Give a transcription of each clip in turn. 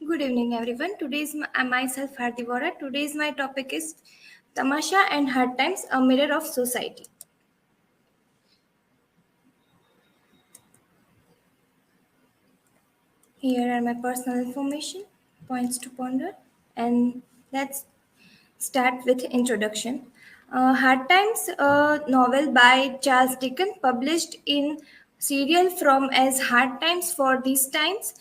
Good evening, everyone. Myself Hardi Vora. Today's my topic is Tamasha and Hard Times, a mirror of society. Here are my personal information, points to ponder, and let's start with introduction. Hard Times, a novel by Charles Dickens, published in serial from as Hard Times for These Times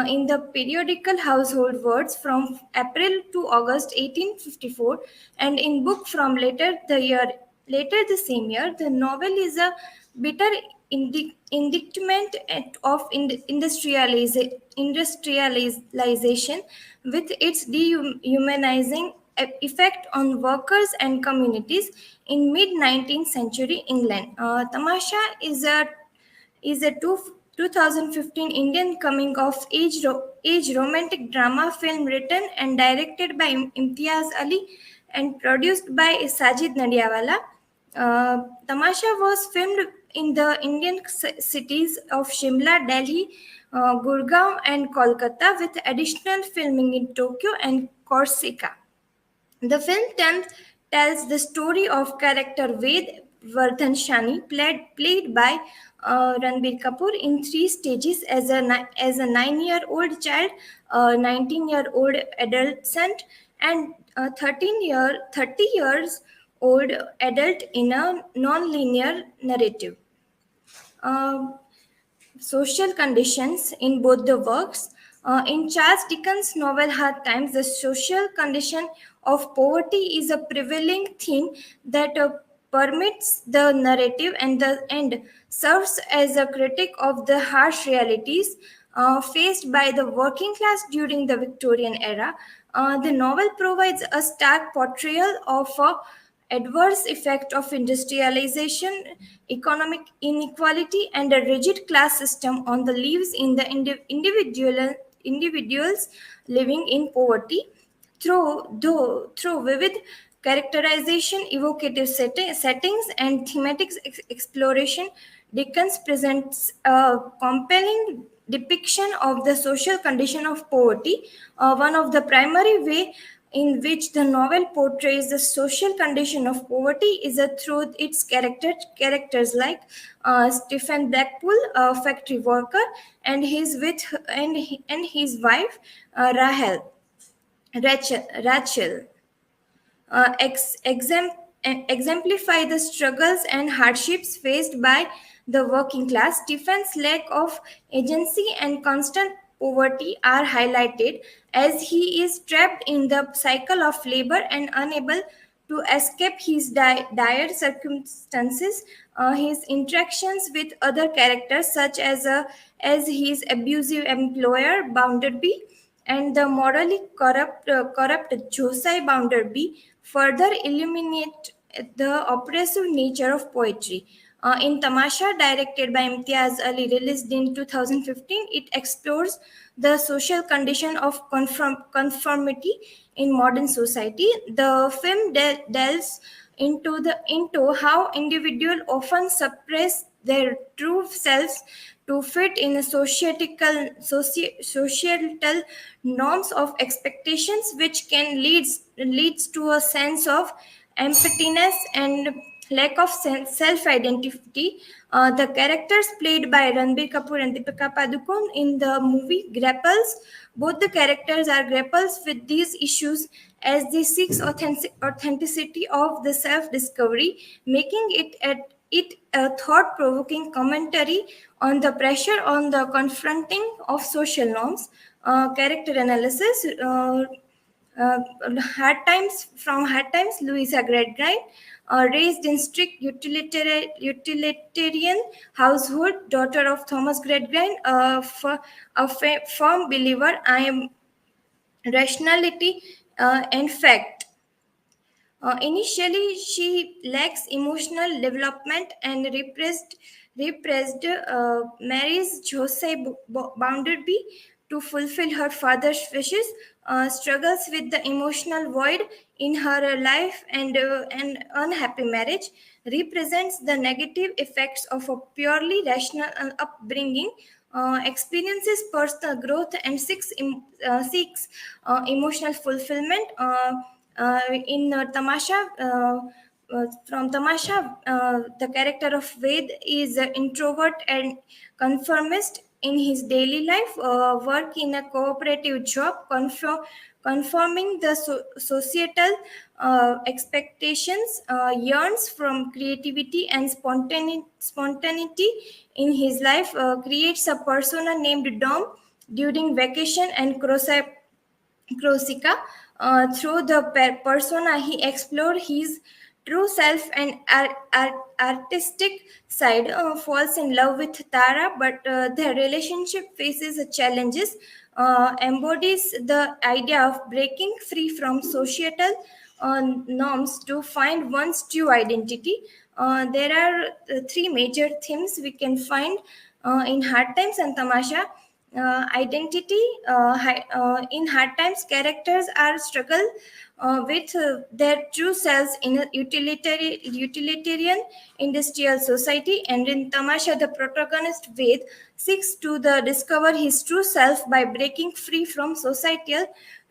in the periodical Household Words from April to August 1854, and in book from later the same year. The novel is a bitter indictment of industrialization with its dehumanizing effect on workers and communities in mid 19th century England. Tamasha is a 2015 Indian coming of age romantic drama film written and directed by Imtiaz Ali and produced by Sajid Nadiawala. Tamasha was filmed in the Indian cities of Shimla, Delhi, Gurgaon, and Kolkata, with additional filming in Tokyo and Corsica. The film tells the story of character Ved Vardhan Shani, played by Ranbir Kapoor, in three stages as a 9-year-old child, a 19-year-old adolescent, and a 30 years old adult in a non-linear narrative. Uh, Social conditions in both the works. In Charles Dickens' novel Hard Times, the social condition of poverty is a prevailing theme that permits the narrative and serves as a critic of the harsh realities faced by the working class during the Victorian era. The novel provides a stark portrayal of adverse effect of industrialization, economic inequality, and a rigid class system on the lives in the individuals living in poverty. Through vivid characterization, evocative settings, and thematic exploration, Dickens presents a compelling depiction of the social condition of poverty. One of the primary way in which the novel portrays the social condition of poverty is through its characters like Stephen Blackpool, a factory worker, and his wife Rachel exemplify the struggles and hardships faced by the working class. Defense lack of agency and constant poverty are highlighted as he is trapped in the cycle of labor and unable to escape his dire circumstances. His interactions with other characters, such as his abusive employer Bounderby and the morally corrupt Josai Bounderby, further illuminate the oppressive nature of poetry. In Tamasha, directed by Imtiaz Ali, released in 2015, it explores the social condition of conformity in modern society. The film delves into how individuals often suppress their true selves to fit in a societal norms of expectations, which can leads to a sense of emptiness and lack of self identity. The characters played by Ranbir Kapoor and Deepika Padukone in the movie grapples. Both the characters are grapples with these issues as they seek authenticity of the self discovery, making it a thought provoking commentary on the pressure on the confronting of social norms. Character analysis. Hard Times, Louisa Gradgrind, raised in strict utilitarian household, daughter of Thomas Gradgrind, a firm believer I am rationality and fact. Initially, she lacks emotional development and repressed marries Jose Bounderby to fulfill her father's wishes, struggles with the emotional void in her life, and an unhappy marriage, represents the negative effects of a purely rational upbringing experiences personal growth and seeks emotional fulfillment. In Tamasha, from Tamasha, the character of Ved is an introvert and conformist in his daily life, work in a cooperative job, conforming the societal expectations, yearns from creativity and spontaneity in his life, creates a persona named Dom during vacation and Corsica. Through the persona, he explored his true self and artistic side, falls in love with Tara, but their relationship faces challenges, embodies the idea of breaking free from societal norms to find one's true identity. There are three major themes we can find in Hard Times and Tamasha. Identity, in hard times characters are struggle with their true selves in a utilitarian industrial society, and in Tamasha the protagonist Ved seeks to discover his true self by breaking free from societal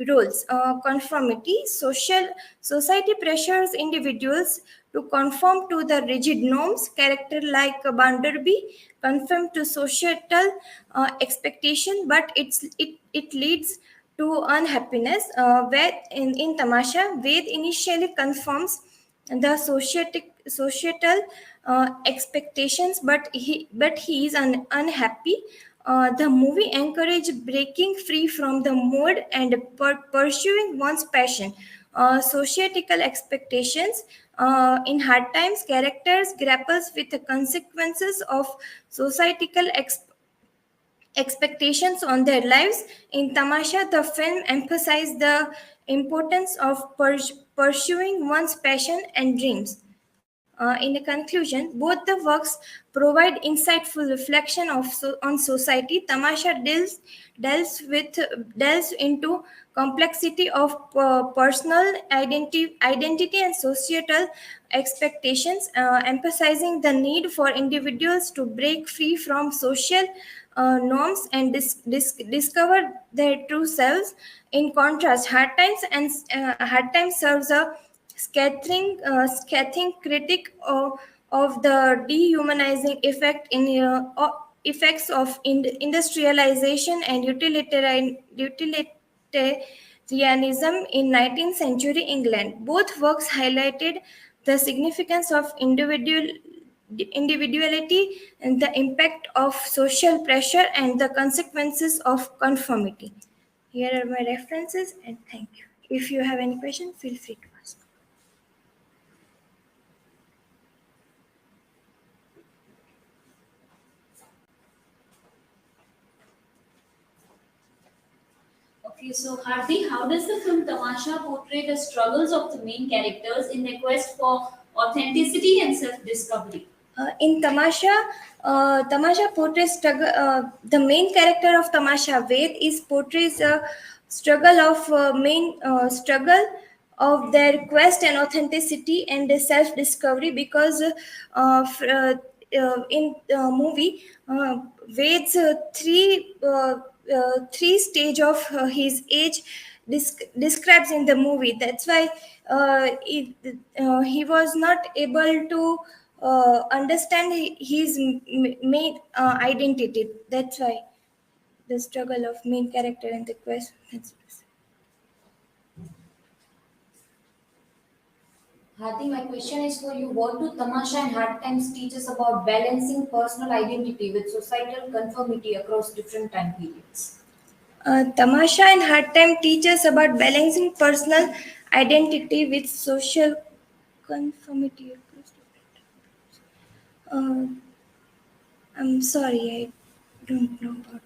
rules. Conformity, society pressures individuals to conform to the rigid norms. Character like Bandarbi conform to societal expectation, but it leads to unhappiness. Where in Tamasha, Ved initially conforms the societal expectations, but he is unhappy. The movie encouraged breaking free from the mold and pursuing one's passion. Societal expectations, in hard times, characters grapples with the consequences of societal expectations on their lives. In Tamasha, the film emphasized the importance of pursuing one's passion and dreams. In a conclusion, both the works provide insightful reflection on society. Tamasha delves into complexity of personal identity and societal expectations, emphasizing the need for individuals to break free from social norms and discover their true selves. In contrast, Hard Times serves a scathing critic of the dehumanizing effects of industrialization and utilitarianism in 19th century England. Both works highlighted the significance of individuality and the impact of social pressure and the consequences of conformity. Here are my references, and thank you. If you have any question, feel free to ask. Okay, so Hardi, how does the film Tamasha portray the struggles of the main characters in their quest for authenticity and self-discovery? In Tamasha, Tamasha portrays struggle. The main character of Tamasha, Ved, is portrays a struggle of their quest and authenticity and self-discovery, because in the movie, Ved's three stage of his age describes in the movie. That's why he was not able to understand his main identity. That's why the struggle of main character and the quest. Hadi, my question is for you. What do Tamasha and Hard Times teach us about balancing personal identity with societal conformity across different time periods? Tamasha and Hard Time teach us about balancing personal identity with social conformity. Uh, I'm sorry, I don't know about